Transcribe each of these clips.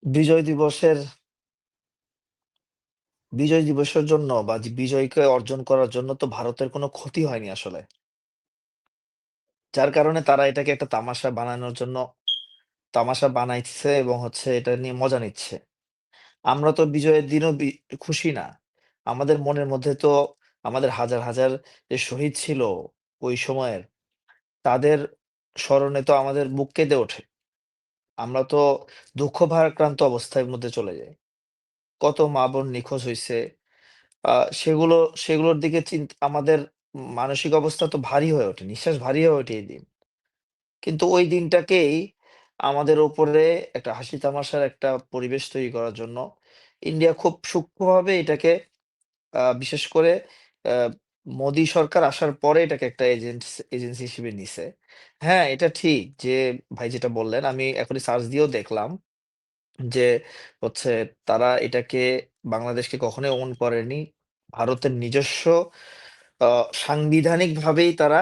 বিজয় দিবসের বিজয় দিবসের জন্য বা বিজয়কে অর্জন করার জন্য তো ভারতের কোনো ক্ষতি হয়নি আসলে। যার কারণে তারা এটাকে একটা তামাশা বানানোর জন্য তামাশা বানাইছে এবং এটা নিয়ে মজা নিচ্ছে। আমরা তো বিজয়ের দিনও খুশি না। আমাদের মনের মধ্যে তো আমাদের হাজার, হাজার যে শহীদ ছিল ওই সময়ের, তাদের স্মরণে তো আমাদের বুক কেঁদে ওঠে। আমরা তো দুঃখ ভারাক্রান্ত অবস্থার মধ্যে চলে যাই। কত মা-বোন নিখোঁজ হইছে। আ সেগুলো সেগুলোর দিকে আমাদের মানসিক অবস্থা তো ভারী হয়ে ওঠে। নিঃশ্বাস ভারী হয়ে ওঠে এই দিন। কিন্তু ওই দিনটাকেই আমাদের উপরে একটা হাসি তামাশার একটা পরিবেশ তৈরি করার জন্য ইন্ডিয়া খুব সূক্ষ্মভাবে এটাকে বিশেষ করে আ মোদী সরকার আসার পরে এটাকে একটা এজেন্সি হিসেবে নিছে। হ্যাঁ, এটা ঠিক যে ভাই যেটা বললেন আমি এখনই সার্চ দিয়েও দেখলাম যে হচ্ছে তারা এটাকে বাংলাদেশকে কখনোই ওন করেনি। ভারতের নিজস্ব আ সাংবিধানিকভাবেই তারা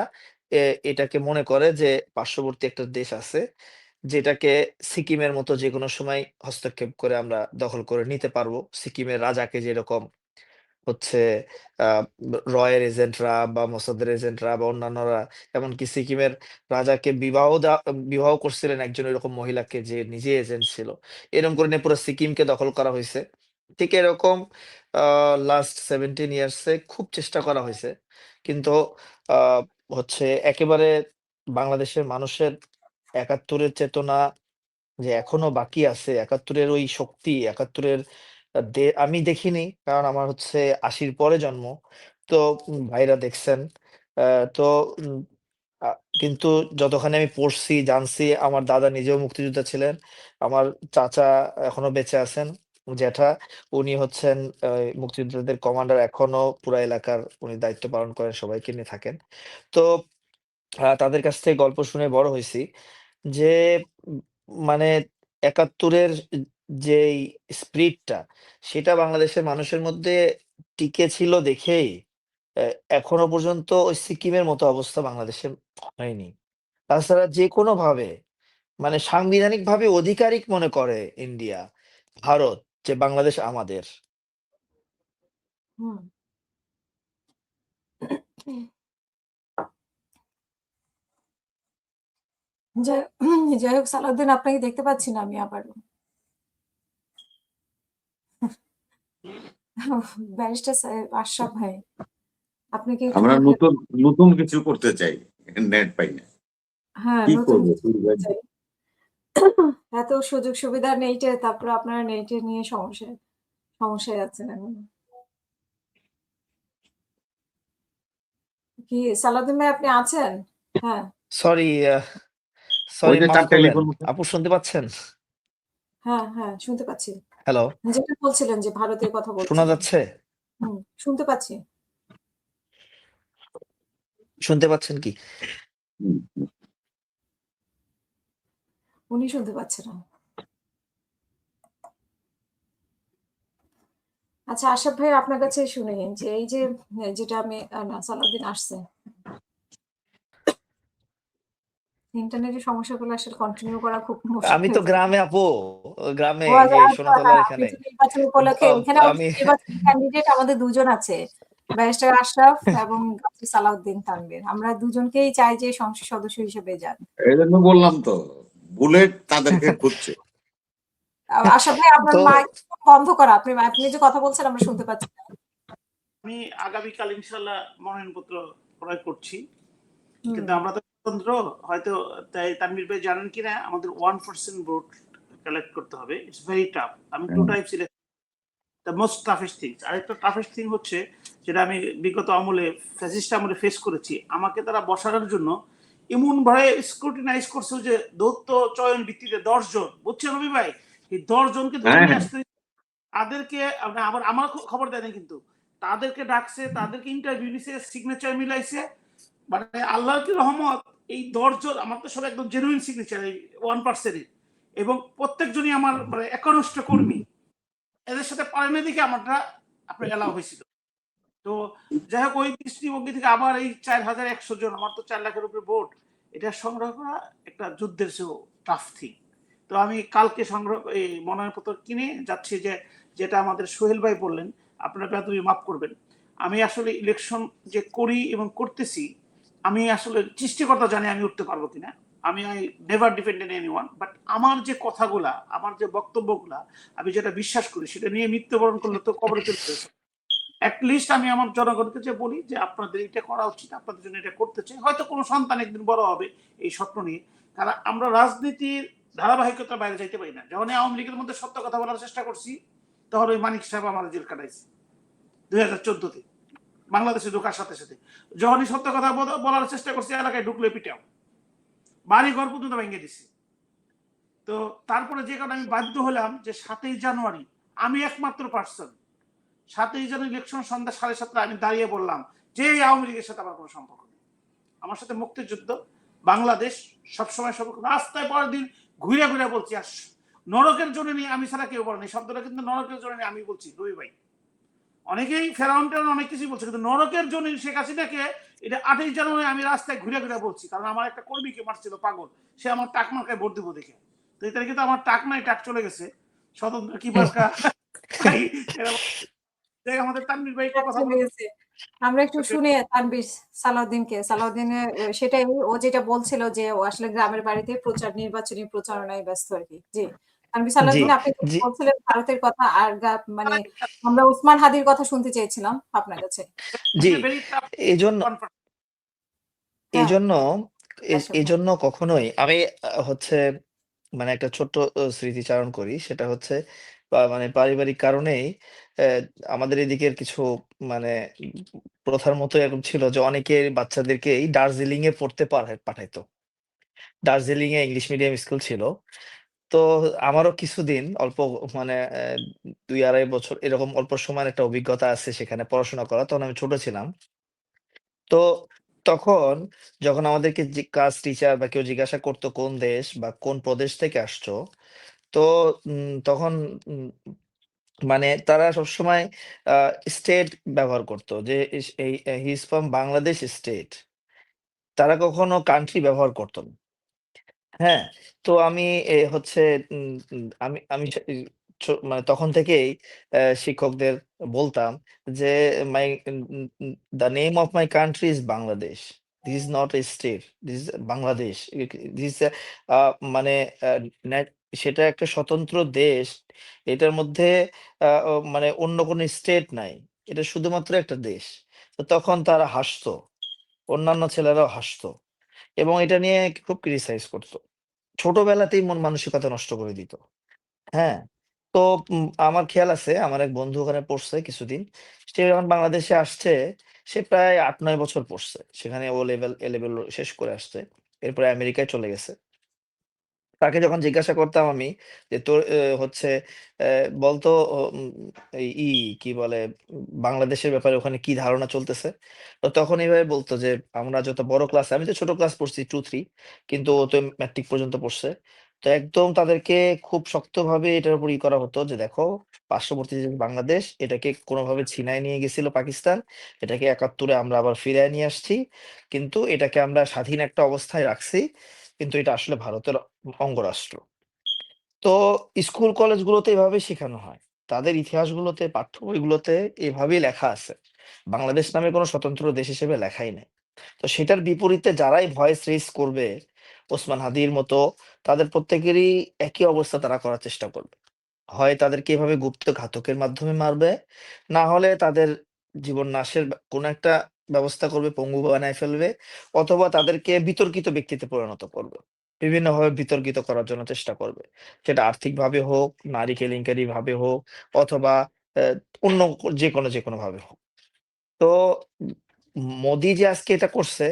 এ এটাকে মনে করে যে পার্শ্ববর্তী একটা দেশ আছে, যেটাকে সিকিমের মতো যেকোনো সময় হস্তক্ষেপ করে আমরা দখল করে নিতে পারবো। সিকিমের রাজাকে যেরকম হচ্ছে আ রয়ের এজেন্টরা বা মোসাদের এজেন্টরা বা অন্যান্যরা এমনকি সিকিমের রাজাকে বিবাহ করছিলেন একজন এরকম মহিলাকে যে নিজে এজেন্ট ছিল। এরকম করে নিয়ে পুরো সিকিমকে দখল করা হইছে। ঠিক এরকম আ লাস্ট 17 ইয়ার্স এ খুব চেষ্টা করা হইছে। কিন্তু আ একেবারে বাংলাদেশের মানুষের ৭১ এর চেতনা যে এখনো বাকি আছে ৭১ এর ওই শক্তি, ৭১ এর আমি দেখিনি। কারণ আমার ৮০ র পরে জন্ম। তো ভাইরা দেখছেন। আ তো উম আ কিন্তু যতখানি আমি পড়ছি, জানছি আমার দাদা নিজেও মুক্তিযোদ্ধা ছিলেন। আমার চাচা এখনো বেঁচে আছেন। জ্যাঠা উনি হচ্ছেন আ মুক্তিযোদ্ধাদের কমান্ডার এখনো পুরা এলাকার উনি দায়িত্ব পালন করেন, সবাইকে নিয়ে থাকেন। তো তাদের কাছ থেকে গল্প শুনে বড় হইছি। যে উম মানে ৭১ এর যেই স্পিরিটটা সেটা বাংলাদেশের মানুষের মধ্যে টিকে ছিল দেখেই এ এখনো পর্যন্ত ওই সিকিমের মতো অবস্থা বাংলাদেশে হয়নি। তাছাড়া যেকোনোভাবে সাংবিধানিকভাবে অধিকারিক মনে করে ইন্ডিয়া, ভারত যে বাংলাদেশ আমাদের। হুম। যাই যাই হোক সালাউদ্দিন আপনাকে দেখতে পাচ্ছি না আমি আবারও। ব্যারিস্টার সাহেব আশরাফ ভাই আপনি কি একটু আমরা নতুন নতুন কিছু করতে চাই, নেট পাই না। হ্যাঁ, কি নতুন করবো? কিছু করতে চাই। এত সুযোগ সুবিধা নেইটে তারপরে আপনারা নেইটে নিয়ে সমস্যায় যাচ্ছেন এখন। কি সালাউদ্দিন ভাই আপনি আছেন? হ্যাঁ, সরি ওই সরি যে মাফ তার করবেন। টেলিফোন। আপু শুনতে পাচ্ছেন? হ্যাঁ, হ্যাঁ শুনতে পাচ্ছি। হ্যালো, যেটা বলছিলেন যে ভারতের কথা শোনা বলছিলেন। যাচ্ছে? শুনতে পাচ্ছি। শুনতে পাচ্ছেন কি? উনি শুনতে পাচ্ছে না। আচ্ছা আশরাফ ভাই আপনার কাছে শুনে যে এই যে যেটা আমি না সালাউদ্দিন আসছে। ইন্টারনেটের সমস্যাগুলো আসলে কন্টিনিউ করা খুব মুশকিল আমি তো হয়ে যায়। গ্রামে আপু। গ্রামে ও এই যে আচ্ছা সোনাতলার হ্যাঁ, আপনি এখানে। তো নির্বাচন উপলক্ষে আম এখানে অবশ্য আমি নির্বাচনী ক্যান্ডিডেট আমাদের ২ জন আছে। ব্যারিস্টার আশরাফ এবং গাজী সালাউদ্দিন তানভীর। আমরা দুজনকেই চাই যে সংসদ সদস্য হিসেবে যান। এই জন্য বললাম তো, বুলেট তাদেরকে খুঁজছে। আশরাফ ভাই আপনার তো মাইক বন্ধ করা। আপনি যে কথা বলছেন আমরা শুনতে পাচ্ছি না। আমি আগামীকাল ইনশাল্লাহ মনোনয়নপত্র ক্রয় করছি। কিন্তু হুম। আমরা তো স্বতন্ত্র, হয়তো তাই তানভীর ভাই জানেন কিনা আমাদের 1% ভোট কালেক্ট করতে হবে। It's very tough. আমি 2 types election, the most toughest things. আরেকটা টাফেস্ট থিং হচ্ছে যেটা আমি বিগত আমলে ফ্যাসিস্ট আমলে ফেস করেছি। আমাকে তারা বসানোর জন্য এমন ভাবে স্ক্রুটিনাইজ করছে যে দৌত্য চয়ন ভিত্তিতে 10 জন, বুঝছেন রবি ভাই? এই 10 জনকে ধরে নিয়ে আসতে তাদেরকে আবার আমার খবর দেয়নি, কিন্তু তাদেরকে ডাকছে, তাদেরকে ইন্টারভিউ নিছে, সিগনেচার মিলাইছে। মানে আল্লাহর কি রহমত, এই 10 জন আমার তো সব একদম জেনুইন সিগনেচার, এই 1%। এবং প্রত্যেকজনই আমার মানে একনিষ্ঠ কর্মী। এদের সাথে পারেনি দিকে আমারটা আপনার এলাও হয়েছিল। তো যাই হোক, ওই দৃষ্টিভঙ্গি থেকে আবার এই 4100 জন, আমার তো 4 লাখের উপরে ভোট, এটা সংগ্রহ করা একটা যুদ্ধের চেয়েও টাফ থিং। তো আমি কালকে এই মনোনয়নপত্র কিনে যাচ্ছি, যেটা আমাদের সোহেল ভাই বললেন, আপনারা তুমি মাফ করবেন, আমি আসলে ইলেকশন যে করি এবং করতেছি, আমি আসলে সৃষ্টিকর্তা জানি আমি উঠতে পারবো কিনা। আমি never depend on anyone, but আমার যে কথাগুলা, আমার যে বক্তব্যগুলা, আমি যেটা বিশ্বাস করি সেটা নিয়ে মৃত্যুবরণ করলে তো কবরে চলে যেতে। অ্যাটলিস্ট আমি আমার জনগণকে যে বলি যে আপনাদের এটা করা উচিত, আপনাদের জন্য এটা করতে চাই, হয়তো কোনো সন্তান একদিন বড় হবে এই স্বপ্ন নিয়ে। কারণ আমরা রাজনীতির ধারাবাহিকতার বাইরে যাইতে পারি না। যখন আওয়ামী লীগের মধ্যে সত্য কথা বলার চেষ্টা করছি, তখন ওই মানিক সাহেব আমার জেল কাটাইছে 2014-তে, বাংলাদেশে ঢোকার সাথে সাথে। যখনই সত্য কথা বলার চেষ্টা করছি, এলাকায় ঢুকলে পিটাও, বাড়ি ঘর পর্যন্ত ভেঙে দিছি। তো তারপরে যে কারণে আমি বাধ্য হলাম যে 7ই জানুয়ারি আমি একমাত্র পার্সন, 7ই জানুয়ারি ইলেকশন সন্ধ্যা 7:30 আমি দাঁড়িয়ে বললাম যে এই আওয়ামী লীগের সাথে আমার কোনো সম্পর্ক নেই, আমার সাথে মুক্তিযুদ্ধ, বাংলাদেশ সবসময় সম্পর্ক। রাস্তায় পরের দিন ঘুরে ঘুরে বলছি, আর নরকের জন্য নিয়ে আমি ছাড়া কেউ বলেনি শব্দটা, কিন্তু নরকের জন্য নিয়ে আমি বলছি রবি ভাই। অনেকেই ফেরাউন অনেক কিছুই বলছে, কিন্তু নরকের জন্য শেখ হাসিনাকে এটা 8ই জানুয়ারি আমি রাস্তায় ঘুরে ঘুরে বলছি, কারণ আমার একটা কর্মীকে মারছিল পাগল, সে আমার টাক মার্কায় ভোট দিব দেখে। তো এই তারিখে তো আমার টাক নাই, টাক চলে গেছে, স্বতন্ত্র কি মার্কা আমাদের তানভীর ভাই একটু কথা চলে বলুন। গেছে। আমরা একটু শুনি তানভীর সালাউদ্দিনকে। সালাউদ্দিনের সেটাই ও যেটা বলছিল যে ও আসলে গ্রামের বাড়িতে নির্বাচনী প্রচারণায় ব্যস্ত আরকি। জি। তানভীর জি, সালাউদ্দিন, আপনি জি, বলছিলেন ভারতের কথা, আর মানে আমরা ওসমান হাদির কথা শুনতে চেয়েছিলাম আপনার কাছে। জি। ভেরি টাফ এজন্য কনফারেন্স। হ্যাঁ, এজন্য দর্শক ভাই। এজন্য কখনোই আমি হচ্ছে মানে একটা ছোট্ট স্মৃতিচারণ করি। সেটা হচ্ছে মানে পারিবারিক কারণেই অ্যা আমাদের এদিকের কিছু মানে প্রথার মতো এরকম ছিল যে অনেকে বাচ্চাদেরকেই দার্জিলিং এ পড়তে পাঠাইতো। দার্জিলিং এ ইংলিশ মিডিয়াম স্কুল ছিল। তো আমারও কিছুদিন অল্প মানে ২-২.৫ বছর এরকম অল্প সময়ের একটা অভিজ্ঞতা আছে সেখানে পড়াশোনা করা। তখন আমি ছোট ছিলাম। তো তখন যখন আমাদেরকে ক্লাস টিচার বা কেউ জিজ্ঞাসা করতো কোন দেশ বা কোন প্রদেশ থেকে আসছো, তো তখন উম মানে তারা সবসময় আ স্টেট ব্যবহার করত। যে হি ইস ফ্রম বাংলাদেশ স্টেট। তারা কখনো কান্ট্রি ব্যবহার করত না। হ্যাঁ? তো আমি হচ্ছে উম উম আমি আমি সে ই মানে তখন থেকেই শিক্ষকদের বলতাম যে, "my um um um the name of my country is Bangladesh. This is not a state. This is Bangladesh. This is মানে আ ন্যাট সেটা একটা স্বতন্ত্র দেশ। এটার মধ্যে মানে অন্য কোনো স্টেট নাই। এটা শুধুমাত্র একটা দেশ।" তো তখন তারা হাসতো। অন্যান্য ছেলেরাও হাসতো এবং এটা নিয়ে খুব ক্রিটিসাইজ করত। ছোটবেলাতেই মন মানসিকতা নষ্ট করে দিত। হ্যাঁ? তো আমার খেয়াল আছে আমার এক বন্ধু ওখানে পড়ছে কিছুদিন। সে যখন বাংলাদেশে আসছে, সে প্রায় ৮-৯ বছর পড়ছে। সেখানে ও লেভেল, এ লেভেল শেষ করে আসছে। এরপরে আমেরিকায় চলে গেছে। তাকে যখন জিজ্ঞাসা করতাম আমি যে, "তোর হচ্ছে বলতো কি বলে বাংলাদেশের ব্যাপারে ওখানে কি ধারণা চলতেছে?" তো তখন এভাবে বলত যে, "আমরা যত বড় ক্লাসে" আমি তো ছোট ক্লাস পড়ছি 2-3 কিন্তু ও তো ম্যাট্রিক পর্যন্ত পড়ছে। তো একদম তাদেরকে খুব শক্তভাবে এটার উপর করা হতো যে, "দেখো পার্শ্ববর্তী যে বাংলাদেশ এটাকে কোনভাবে ছিনায় নিয়ে গেছিল পাকিস্তান। এটাকে ৭১ এ আমরা আবার ফিরায় নিয়ে আসছি। কিন্তু এটাকে আমরা স্বাধীন একটা অবস্থায় রাখছি। কিন্তু এটা আসলে ভারতের অঙ্গরাষ্ট্র।" তো স্কুল কলেজগুলোতে এভাবেই শেখানো হয়। তাদের ইতিহাসগুলোতে, পাঠ্য বইগুলোতে এভাবেই লেখা আছে। বাংলাদেশ নামে কোনো স্বতন্ত্র দেশ হিসেবে লেখাই নাই। তো সেটার বিপরীতে যারাই ভয়েস রেইজ করবে, ওসমান হাদির মতো তাদের প্রত্যেকেরই একই অবস্থা তারা করার চেষ্টা করবে। হয় তাদেরকে এভাবে গুপ্ত ঘাতকের মাধ্যমে মারবে, না হলে তাদের জীবন নাশের কোনো একটা ব্যবস্থা করবে, পঙ্গু বানায় ফেলবে, অথবা তাদেরকে বিতর্কিত ব্যক্তিতে পরিণত করবে। বিভিন্নভাবে বিতর্কিত করার জন্য চেষ্টা করবে। সেটা আর্থিকভাবে হোক, নারী কেলেঙ্কারি ভাবে হোক, অথবা অ্যা অন্য যেকোনোভাবে হোক। তো মোদি যে আজকে এটা করছে,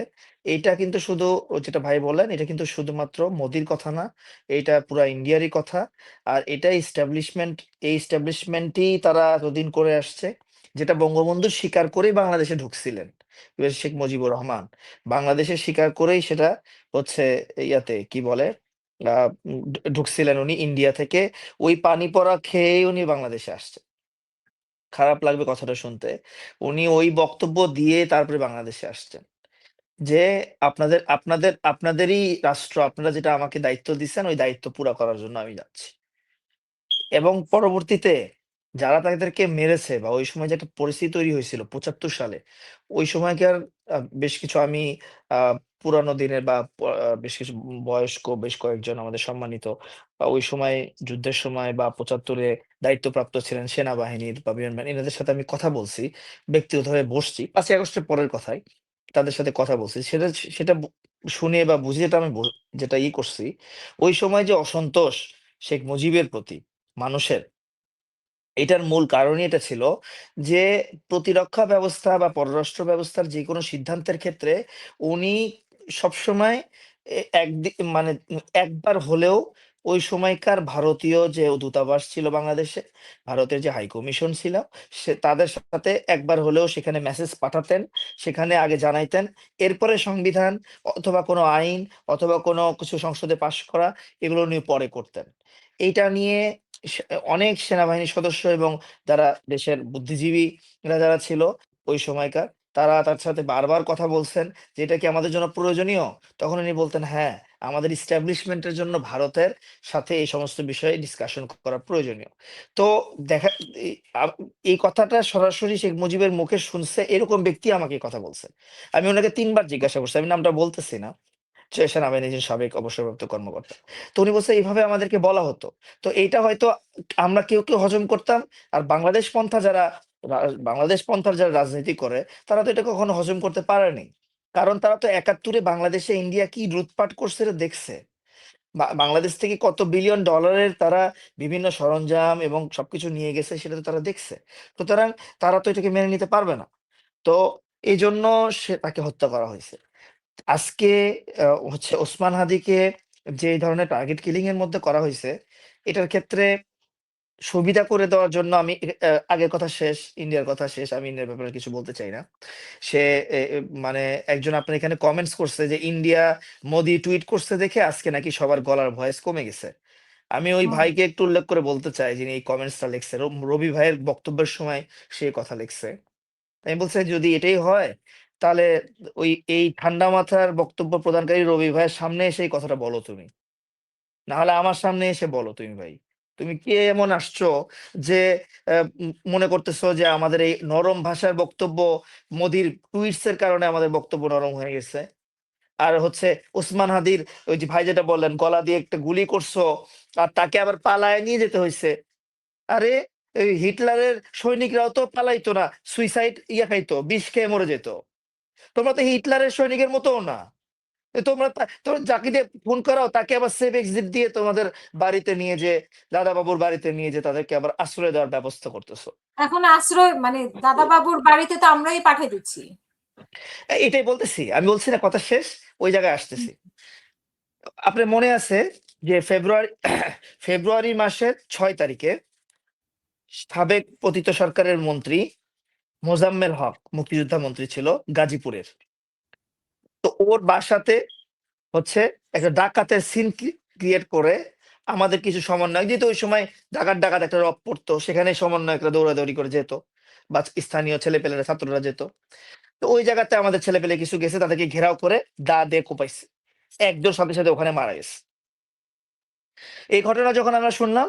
এইটা কিন্তু শুধু যেটা ভাই বললেন, এটা কিন্তু শুধুমাত্র মোদির কথা না। এইটা পুরা ইন্ডিয়ারই কথা। আর এটা এই এস্টাবলিশমেন্টই তারা এতদিন করে আসছে। যেটা বঙ্গবন্ধু স্বীকার করেই বাংলাদেশে ঢুকছিলেন। শেখ মুজিবুর রহমান। বাংলাদেশে স্বীকার করেই সেটা হচ্ছে ইয়াতে কি বলে? আ ঢুকছিলেন উনি ইন্ডিয়া থেকে। ওই পানি পড়া খেয়েই উনি বাংলাদেশে আসছেন। খারাপ লাগবে কথাটা শুনতে। উনি ওই বক্তব্য দিয়ে তারপরে বাংলাদেশে আসছেন। যে আপনাদেরই রাষ্ট্র, আপনারা যেটা আমাকে দায়িত্ব দিচ্ছেন ওই দায়িত্ব পুরা করার জন্য আমি যাচ্ছি। এবং পরবর্তীতে যারা তাদেরকে মেরেছে বা ওই সময় যে একটা পরিস্থিতি তৈরি হয়েছিল ৭৫ সালে, ওই সময়কার বেশ কিছু আমি পুরানো দিনের বা বেশ কিছু বয়স্ক বেশ কয়েকজন আমাদের সম্মানিত ওই সময় যুদ্ধের সময় বা ৭৫-এ দায়িত্বপ্রাপ্ত ছিলেন সেনাবাহিনীর বা বিমান বাহিনী, এনাদের সাথে আমি কথা বলছি। ব্যক্তিগতভাবে বসছি। ৫ই আগস্টের পরের কথাই। তাদের সাথে কথা বলছি। সেটা সেটা শুনে বা বুঝে যেটা আমি যেটা করছি, ওই সময় যে অসন্তোষ শেখ মুজিবের প্রতি মানুষের, এটার মূল কারণই এটা ছিল যে প্রতিরক্ষা ব্যবস্থা বা পররাষ্ট্র ব্যবস্থার যেকোনো সিদ্ধান্তের ক্ষেত্রে উনি সবসময় মানে একবার হলেও ওই সময়কার ভারতীয় যে দূতাবাস ছিল বাংলাদেশে, ভারতের যে হাই কমিশন ছিল, সে তাদের সাথে একবার হলেও সেখানে মেসেজ পাঠাতেন, সেখানে আগে জানাইতেন। এরপরে সংবিধান অথবা কোনো আইন অথবা কোনো কিছু সংসদে পাশ করা, এগুলো নিয়ে পরে করতেন। এইটা নিয়ে সে অনেক সেনাবাহিনীর সদস্য এবং যারা দেশের বুদ্ধিজীবীরা যারা ছিল ওই সময়কার, তারা তার সাথে বারবার কথা বলছেন যে, "এটা কি আমাদের জন্য প্রয়োজনীয়?" তখন উনি বলতেন, "হ্যাঁ, আমাদের এস্টাবলিশমেন্টের জন্য ভারতের সাথে এই সমস্ত বিষয়ে ডিসকাশন করা প্রয়োজনীয়।" তো দেখা এই এই কথাটা সরাসরি শেখ মুজিবের মুখে শুনছে এরকম ব্যক্তি আমাকে এই কথা বলছে। আমি উনাকে ৩ বার জিজ্ঞাসা করছি। আমি নামটা বলতেছি না। সেনাবাহিনীর যে সাবেক অবসরপ্রাপ্ত কর্মকর্তা। তো উনি বলছে এইভাবে আমাদেরকে বলা হতো। তো এইটা হয়তো আমরা কেউ হজম করতাম। আর বাংলাদেশ পন্থা যারা বাংলাদেশ পন্থার যারা রাজনীতি করে তারা তো এটা কখনো হজম করতে পারেনি। কারণ তারা তো ৭১-এ বাংলাদেশে ইন্ডিয়া কি লুটপাট করছে এটা দেখছে। বাংলাদেশ থেকে কত বিলিয়ন ডলারের তারা বিভিন্ন সরঞ্জাম এবং সবকিছু নিয়ে গেছে সেটা তো তারা দেখছে। সুতরাং তারা তো এটাকে মেনে নিতে পারবে না। তো এইজন্য তাকে হত্যা করা হয়েছে। আজকে হচ্ছে ওসমান হাদিকে যে এই ধরনের টার্গেট কিলিং এর মধ্যে করা হইছে, এটার ক্ষেত্রে সুবিধা করে দেওয়ার জন্য আমি আগের কথা শেষ, ইন্ডিয়ার কথা শেষ। আমি ইন্ডিয়ার ব্যাপারে কিছু বলতে চাই না। সে এ এ মানে একজন আপনার এখানে কমেন্টস করছে যে, "ইন্ডিয়া মোদি টুইট করছে দেখে আজকে নাকি সবার গলার ভয়েস কমে গেছে।" আমি ওই হুম। ভাইকে একটু উল্লেখ করে বলতে চাই যিনি এই কমেন্টসটা লিখছে। রবি ভাইয়ের বক্তব্যের সময় সে এই কথা লিখছে। আমি বলছি যদি এটাই হয় তাহলে এই ঠান্ডা মাথার বক্তব্য প্রদানকারী রবি ভাইয়ের সামনে এসে এই কথাটা বলো তুমি। না হলে আমার সামনে এসে বলো তুমি ভাই। তুমি কে এমন আসছো যে মনে করতেছো যে আমাদের এই নরম ভাষার বক্তব্য মোদির টুইটস এর কারণে আমাদের বক্তব্য নরম হয়ে গেছে। আর হচ্ছে ওসমান হাদির ওই যে ভাই যেটা বললেন গলা দিয়ে একটা গুলি করছো আর তাকে আবার পালায় নিয়ে যেতে হইছে। আরে এই হিটলারের সৈনিকরাও তো পালাইতো না। সুইসাইড খাইতো, বিষ খেয়ে মরে যেত। তোমরা তো হিটলারের সৈনিকের মতও না। তোমরা যাকে দিয়ে খুন করাও তাকে আবার সেফ এক্সিট দিয়ে তোমাদের বাড়িতে নিয়ে যেয়ে দাদা বাবুর বাড়িতে নিয়ে যেয়ে তাদেরকে আবার আশ্রয় দেওয়ার ব্যবস্থা করতেছো। এখন আশ্রয় মানে দাদা বাবুর বাড়িতে তো আমরাই পাঠিয়ে দিচ্ছি। এটাই বলতেছি। আমি বলছি না কথা শেষ, ওই জায়গায় আসতেছি। আপনার মনে আছে যে ফেব্রুয়ারি মাসের ৬ তারিখে সাবেক পতিত সরকারের মন্ত্রী মোজাম্মেল হক মুক্তিযোদ্ধা মন্ত্রী ছিল গাজীপুরের। তো ওর বাসাতে হচ্ছে একটা ডাকাতের সিন ক্রিয়েট করে আমাদের কিছু সমন্বয়ক, যেহেতু ওই সময় ডাকাত ডাকাত একটা রব পড়তো, সেখানে সমন্বয়করা দৌড়াদৌড়ি করে যেত বা স্থানীয় ছেলেপেলেরা ছাত্ররা যেত। তো ওই জায়গাতে আমাদের ছেলেপেলে কিছু গেছে, তাদেরকে ঘেরাও করে দা দিয়ে কোপাইছে। একজন সাথে সাথে ওখানে মারা গেছে। এই ঘটনা যখন আমরা শুনলাম,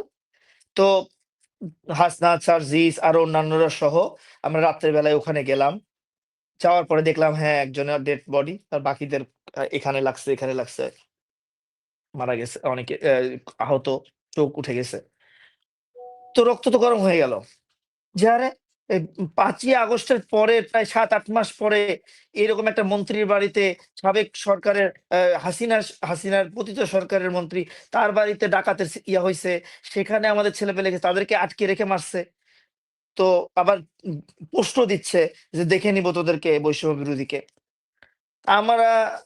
তো হাসনাত সার্জিস আরো অন্যান্যরা সহ আমরা রাত্রের বেলায় ওখানে গেলাম। যাওয়ার পরে দেখলাম হ্যাঁ একজনের ডেড বডি, আর বাকিদের এখানে লাগছে এখানে লাগছে, মারা গেছে অনেকে, আহত, চোখ উঠে গেছে। তো রক্ত তো গরম হয়ে গেল যে আরে ৫ই আগস্টের পরে প্রায় ৭-৮ মাস পরে এরকম একটা মন্ত্রীর বাড়িতে সাবেক সরকারের হাসিনার পতিত সরকারের মন্ত্রী, তার বাড়িতে ডাকাতের হইছে। সেখানে আমাদের ছেলেপেলেকে তাদেরকে আটকে রেখে মারছে। তো আবার প্রশ্ন দিচ্ছে যে দেখে নিব তোদেরকে বৈষম্য বিরোধীকে।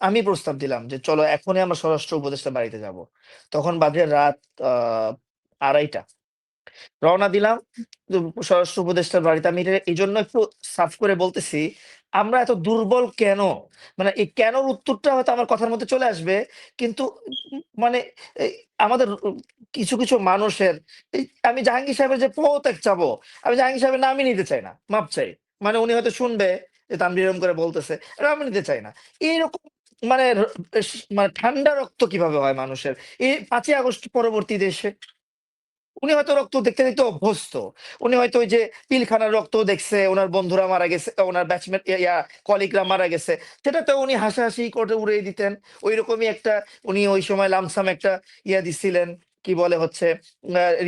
আমি প্রস্তাব দিলাম যে চলো এখনই আমরা স্বরাষ্ট্র উপদেষ্টার বাড়িতে যাব। তখন বাজে রাত ২:৩০। রওনা দিলাম স্বরাষ্ট্র উপদেষ্টার বাড়িতে। আমি এটা এইজন্য একটু সাফ করে বলতেছি, আমরা এত দুর্বল কেন? মানে এই কেনর উত্তরটা হয়তো আমার কথার মধ্যে চলে আসবে। কিন্তু মানে এই আমাদের কিছু মানুষের আমি জাহাঙ্গীর সাহেবের যে পদত্যাগ চাবো, আমি জাহাঙ্গীর সাহেবের নামই নিতে চাই না। মাপ চাই। মানে উনি হয়তো শুনবে যে তানভীর এরকম করে বলতেছে, এটা আমি নিতে চাই না। এইরকম মানে মানে ঠান্ডা রক্ত কিভাবে হয় মানুষের এই 5ই আগস্ট পরবর্তী দেশে? উনি হয়তো রক্ত দেখতে দেখতে অভ্যস্ত। উনি হয়তো ওই যে পিলখানার রক্ত দেখছে, ওনার বন্ধুরা মারা গেছে, ওনার ব্যাচমেট কলিগরা মারা গেছে। সেটা তো উনি হাসাহাসি করে উড়িয়ে দিতেন। ওইরকমই একটা উনি ওই সময় লামসাম একটা দিছিলেন, কি বলে হচ্ছে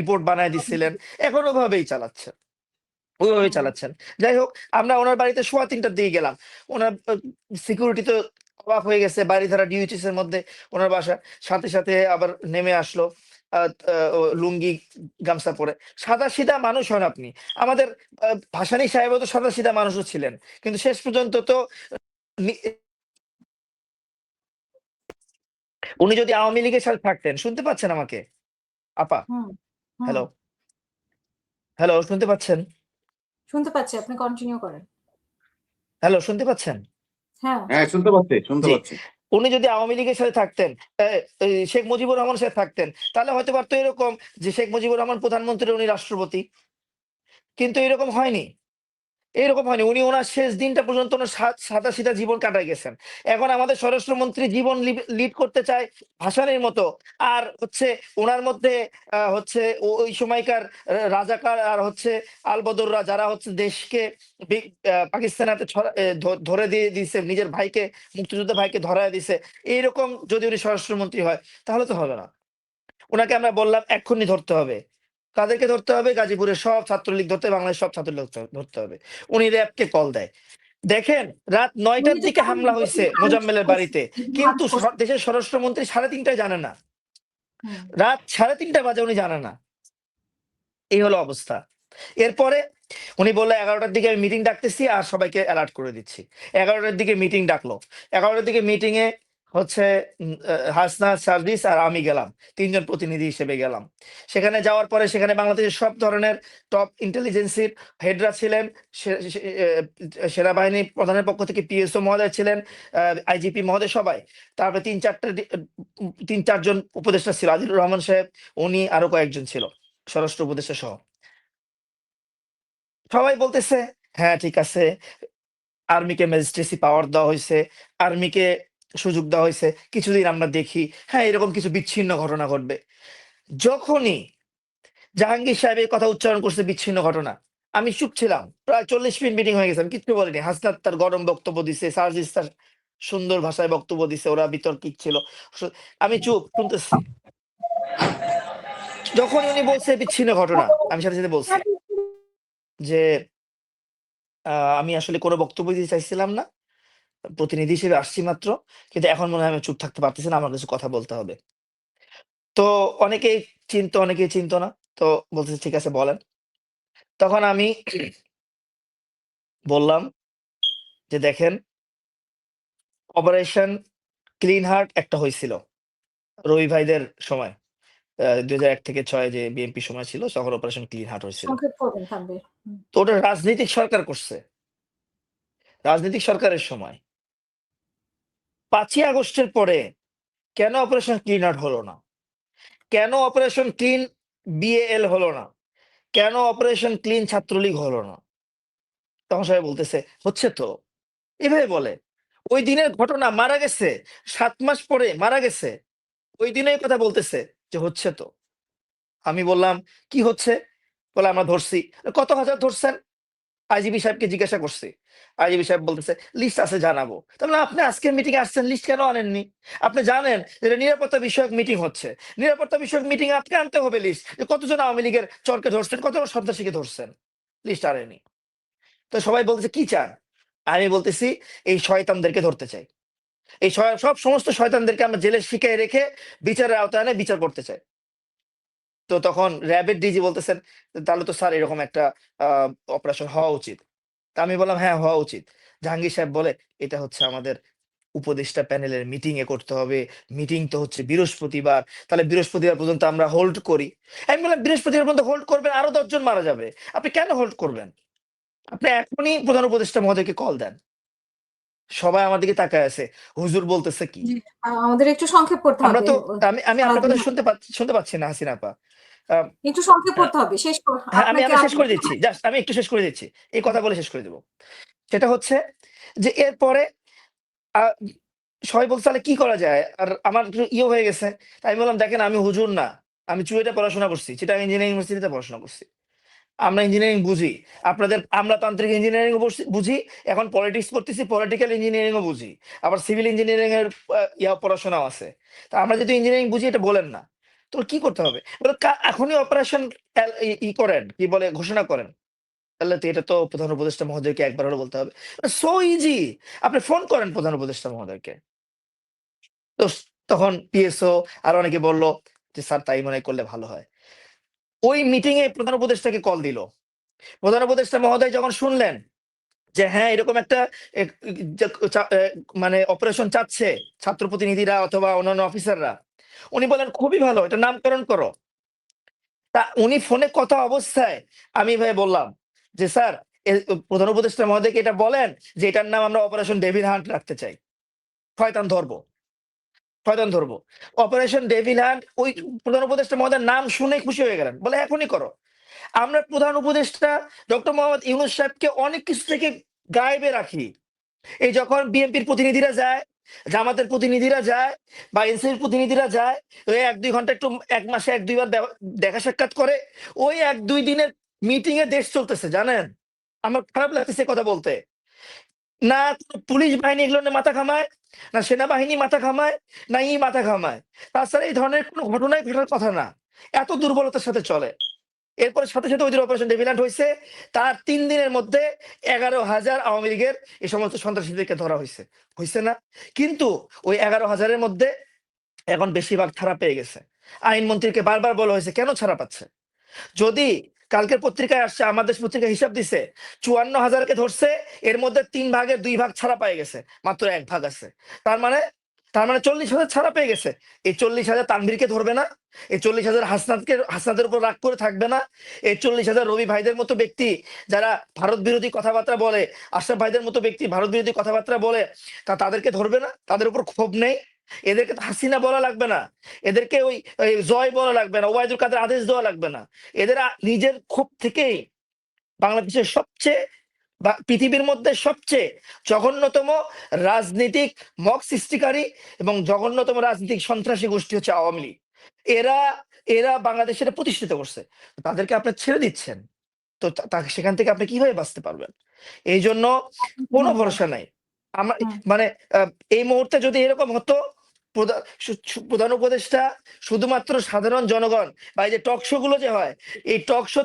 রিপোর্ট বানায় দিছিলেন। এখন ওভাবেই চালাচ্ছে, ওইভাবেই হুম। চালাচ্ছেন। যাই হোক, আমরা ওনার বাড়িতে 3:15টার দিকে গেলাম। ওনার সিকিউরিটি তো অবাক হয়ে গেছে, বাড়িধারা ডিউটিস এর মধ্যে ওনার বাসা। সাথে সাথে আবার নেমে আসলো লুঙ্গি গামছা পরে। সাদা সিধা মানুষ হন আপনি। আমাদের ভাসানী সাহেবও তো সাদা সিধা মানুষও ছিলেন, কিন্তু শেষ পর্যন্ত তো নি- উনি যদি আওয়ামী লীগের সাথে থাকতেন, শুনতে পাচ্ছেন আমাকে আপা? হুম, হুম। হ্যালো, হ্যালো, শুনতে পাচ্ছেন? শুনতে পাচ্ছি, আপনি কন্টিনিউ করেন। হ্যালো, শুনতে পাচ্ছেন? হ্যাঁ। হ্যাঁ, শুনতে জি। পাচ্ছি। উনি যদি আওয়ামী লীগের সাথে থাকতেন, এই শেখ মুজিবুর রহমানের সাথে থাকতেন, তাহলে হয়তো পারতো এরকম যে শেখ মুজিবুর রহমান প্রধানমন্ত্রী, উনি রাষ্ট্রপতি। কিন্তু এরকম হয়নি। এরকম হয়নি। উনি ওনার শেষ দিনটা পর্যন্ত ওনার সাদাসিধা জীবন কাটায় গেছেন। এখন আমাদের স্বরাষ্ট্রমন্ত্রী জীবন লিড করতে চায় ভাসানীর মতো। আর হচ্ছে ওনার মধ্যে হচ্ছে ওই সময়কার রাজাকার আর হচ্ছে আলবদররা, যারা হচ্ছে দেশকে পাকিস্তান হাতে ধরে দিয়ে দিছে, নিজের ভাইকে, মুক্তিযোদ্ধা ভাইকে ধরায় দিছে। এইরকম যদি উনি স্বরাষ্ট্রমন্ত্রী হয়, তাহলে তো হবে না। উনাকে আমরা বললাম এক্ষুনি ধরতে হবে। কাদেরকে ধরতে হবে? গাজীপুরের সব ছাত্রলীগ ধরতে হবে, বাংলাদেশ সব ছাত্রলীগ ধরতে হবে। উনি র‍্যাবকে কল দেয়। দেখেন, রাত 9টার উনি তো দিকে হামলা জানেন হয়েছে এগুলো আরেস্ট মোজাম্মেলের করছে, বাড়িতে, এগুলো কিন্তু আরেস্ট করছে। দেশের স্বরাষ্ট্রমন্ত্রী 3:30টায় জানে না। হুম। রাত 3:30 বাজে উনি জানে না। এই হলো অবস্থা। এরপরে উনি বললো 11টার দিকে আমি মিটিং ডাকতেছি আর সবাইকে অ্যালার্ট করে দিচ্ছি। 11টার দিকে মিটিং ডাকলো। 11টার দিকে মিটিং এ হচ্ছে হাসনা, সার্জিস আর আমি গেলাম। 3 জন প্রতিনিধি হিসেবে গেলাম। সেখানে যাওয়ার পরে সেখানে বাংলাদেশের সব ধরনের টপ ইন্টেলিজেন্সির হেডরা ছিলেন। সেনাবাহিনী প্রধানের পক্ষ থেকে পিএসও মহোদয় ছিলেন, আইজিপি মহোদয়, সবাই। তারপরে 3-4 জন উপদেষ্টা ছিল, আজিজুর রহমান সাহেব, উনি আরো কয়েকজন ছিল, স্বরাষ্ট্র উপদেষ্টা সহ। সবাই বলতেছে হ্যাঁ ঠিক আছে, আর্মিকে ম্যাজিস্ট্রেসি পাওয়ার দেওয়া হয়েছে, আর্মিকে সুযোগ দেওয়া হয়েছে, কিছুদিন আমরা দেখি, হ্যাঁ এরকম কিছু বিচ্ছিন্ন ঘটনা ঘটবে। যখনই জাহাঙ্গীর সাহেব এই কথা উচ্চারণ করছে বিচ্ছিন্ন ঘটনা, আমি চুপ ছিলাম। প্রায় 40 মিনিট মিটিং হয়ে গেছে, আমি কিচ্ছু বলিনি। হাসনাত তার গরম বক্তব্য দিছে, সার্জিস তার সুন্দর ভাষায় বক্তব্য দিছে, ওরা বিতর্কিত ছিল। আমি চুপ শুনতেছি। যখন উনি বলছে বিচ্ছিন্ন ঘটনা, আমি সাথে সাথে বলছি যে আমি আসলে কোনো বক্তব্য দিতে চাইছিলাম না, প্রতিনিধি হিসেবে আসছি মাত্র, কিন্তু এখন মনে হয় আমি চুপ থাকতে পারতেছি না, আমার কিছু কথা বলতে হবে। তো অনেকেই চিনতো, অনেকেই চিনতো না। তো বলতেছে ঠিক আছে বলেন। তখন আমি বললাম যে দেখেন, অপারেশন ক্লিন হার্ট একটা হয়েছিল রবি ভাইদের সময়, 2001 থেকে 6 যে বিএনপি সময় ছিল, তখন অপারেশন ক্লিন হার্ট হয়েছিল। সংক্ষেপ করবেন তানভীর। হুম। তো ওটা রাজনৈতিক সরকার করছে, রাজনৈতিক সরকারের সময়। 5ই আগস্টের পরে কেন অপারেশন ক্লিন হার্ট হলো না? কেন অপারেশন ক্লিন বিএল হলো না? কেন অপারেশন ক্লিন ছাত্রলীগ হলো না? তখন সবাই বলতেছে হচ্ছে তো, এভাবে বলে। ওই দিনের ঘটনা, মারা গেছে 7 মাস পরে মারা গেছে, ওই দিনের কথা বলতেছে যে হচ্ছে তো। আমি বললাম কি হচ্ছে? বলে আমরা ধরছি। কত হাজার ধরছেন? আইজিপি সাহেবকে জিজ্ঞাসা করছি। আইজিপি সাহেব বলতেছে লিস্ট আছে, জানাবো। তাহলে আপনি আজকের মিটিং এ আসছেন, লিস্ট কেন আনেননি? আপনি জানেন যে নিরাপত্তা বিষয়ক মিটিং হচ্ছে, নিরাপত্তা বিষয়ক মিটিং আপনি আনতে হবে লিস্ট, যে কতজন আওয়ামী লীগের চরকে ধরছেন, কতজন সন্ত্রাসীকে ধরছেন। লিস্ট আনেনি। তো সবাই বলতেছে কি চান? আমি বলতেছি এই শয়তানদেরকে ধরতে চাই। এই সব সমস্ত শয়তানদেরকে আমরা জেলে শিখায় রেখে বিচারের আওতায় এনে বিচার করতে চাই। তো তখন র্যাবের ডিজি বলতেছেন তাহলে তো স্যার এরকম একটা অপারেশন হওয়া উচিত। তা আমি বললাম হ্যাঁ হওয়া উচিত। জাহাঙ্গীর সাহেব বলে এটা হচ্ছে আমাদের উপদেষ্টা প্যানেলের মিটিং এ করতে হবে। মিটিং তো হচ্ছে বৃহস্পতিবার, তাহলে বৃহস্পতিবার পর্যন্ত আমরা হোল্ড করি। আমি বললাম বৃহস্পতিবার পর্যন্ত হোল্ড করবেন, আরো 10 জন মারা যাবে, আপনি কেন হোল্ড করবেন? আপনি এখনই প্রধান উপদেষ্টা মহোদয়কে কল দেন। সবাই আমার দিকে তাকায় আছে, হুজুর বলতেছে কি? জি, আমাদের একটু সংক্ষেপ করতে আমরা হবে। তো আমি আপনার কথা সারাদিন শুনতে পাচ্ছি না হাসিনা আপা। আহ, একটু সংক্ষেপ আহ, করতে হবে। শেষ হ্যাঁ আমি আপনাকে শেষ করে দিচ্ছি, জাস্ট আমি একটু শেষ করে দিচ্ছি, এই কথা বলে শেষ করে দেবো। সেটা হচ্ছে যে এরপরে আ সবাই বলছে তাহলে কি করা যায়? আর আমার একটু ইয়ে হয়ে গেছে। তাই আমি বললাম, "দেখেন আমি হুজুর না। আমি চুয়েটে পড়াশোনা করছি। চিটাগাং ইঞ্জিনিয়ারিং ইউনিভার্সিটিতে পড়াশোনা করছি। আমরা ইঞ্জিনিয়ারিং বুঝি। আপনাদের আমলাতান্ত্রিক ইঞ্জিনিয়ারিং ও বুঝি। এখন পলিটিক্স পড়তেছি, পলিটিক্যাল ইঞ্জিনিয়ারিং ও বুঝি। আবার সিভিল ইঞ্জিনিয়ারিং এর পড়াশোনাও আছে। তা আমরা যদি ইঞ্জিনিয়ারিং বুঝি এটা বলেন না। তো কি করতে হবে? বলে এখনই অপারেশন করেন, কি বলে ঘোষণা করেন। তাহলে তো এটা তো প্রধান উপদেষ্টা মহোদয়কে একবার হলেও বলতে হবে। So easy. আপনি ফোন করেন প্রধান উপদেষ্টা মহোদয়কে। তো তখন পিএসও আর অনেকে বলল যে, "স্যার তাই মনে হয় করলে ভালো হয়।" ওই মিটিং এ প্রধান উপদেষ্টাকে কল দিল। প্রধান উপদেষ্টা মহোদয় যখন শুনলেন যে হ্যাঁ, এরকম একটা এ যে মানে অপারেশন চাচ্ছে ছাত্র প্রতিনিধিরা অথবা অন্যান্য অফিসাররা। উনি বললেন, "খুবই ভালো। এটা নামকরণ করো।" তা উনি ফোনে কথা অবস্থায় আমি ভাই বললাম যে, "স্যার প্রধান উপদেষ্টা মহোদয়কে এটা বলেন যে এটার নাম আমরা অপারেশন ডেভিল হান্ট রাখতে চাই। শয়তান ধরব, শয়তান ধরব।" অপারেশন ডেভিল হান্ট ওই প্রধান উপদেষ্টা মহোদয়ের নাম শুনেই খুশি হয়ে গেলেন। বলে, "এখনই করো।" আমরা প্রধান উপদেষ্টা ডক্টর মোহাম্মদ ইউনূস সাহেবকে অনেক কিছু থেকে গায়েবে রাখি। এই যখন বিএনপির প্রতিনিধিরা যায়, জামাতের প্রতিনিধিরা যায় বা এনসিপির প্রতিনিধিরা যায়, ওই ১-২ ঘন্টা একটু ১ মাসে ১-২ বার দেখা সাক্ষাৎ করে। ওই ১-২ দিনের মিটিং এ দেশ চলতেছে জানেন? আমার খারাপ লাগতেছে কথা বলতে। না কোনো পুলিশ বাহিনী এগুলো নিয়ে মাথা ঘামায়, না সেনাবাহিনী মাথা ঘামায়, না মাথা ঘামায়। তাছাড়া এই ধরনের কোনো ঘটনাই ঘটার কথা না। এত দুর্বলতার সাথে চলে। এরপরে সাথে, সাথে ওইদিন অপারেশন ডেভিল্যান্ড হইছে। তার ৩ দিনের মধ্যে ১১,০০০ আওয়ামী লীগের এই সমস্ত সন্ত্রাসীদেরকে ধরা হইছে। হইছে না? কিন্তু ওই ১১,০০০ এর মধ্যে এখন বেশিরভাগ ছাড়া পেয়ে গেছে। আইনমন্ত্রীকে বারবার বলা হয়েছে কেন ছাড়া পাচ্ছে? যদি কালকের পত্রিকায় আসছে, আমার দেশ পত্রিকা হিসাব দিছে ৫৪,০০০ কে ধরছে, এর মধ্যে ৩ ভাগের ২ ভাগ ছাড়া পেয়ে গেছে। মাত্র ১ ভাগ আছে। তার মানে ৪০,০০০ ছাড়া পেয়ে গেছে। এই ৪০,০০০ তানভীরকে ধরবে না? এই ৪০,০০০ হাসনাতের উপর রাগ করে থাকবে না? এই ৪০,০০০ রবি ভাইদের মতো ব্যক্তি যারা ভারত বিরোধী কথাবার্তা বলে, আশরাফ ভাইদের মতো ব্যক্তি ভারত বিরোধী কথাবার্তা বলে, তাদেরকে ধরবে না? তাদের উপর ক্ষোভ নেই? এদেরকে তো হাসিনা বলা লাগবে না। এদেরকে ওই জয় বলা লাগবে না। ওবায়দুল কাদের আদেশ দেওয়া লাগবে না। এদের নিজের ক্ষোভ থেকেই বাংলাদেশের সবচেয়ে বা পৃথিবীর মধ্যে সবচেয়ে জঘন্যতম রাজনীতিক মক সৃষ্টিকারী এবং জঘন্যতম রাজনীতিক সন্ত্রাসী গোষ্ঠী হচ্ছে আওয়ামী লীগ। এরা এরা বাংলাদেশে এটা প্রতিষ্ঠিত করছে। তাদেরকে আপনি ছেড়ে দিচ্ছেন। তো সেখান থেকে আপনি কিভাবে বাঁচতে পারবেন? এইজন্য কোনো ভরসা নাই। আমার হুম। মানে এই মুহূর্তে যদি এরকম হতো, প্রধান উপদেষ্টা শুধুমাত্র সাধারণ জনগণ বা এই যে টক শো গুলো যে হয়, এই টক শো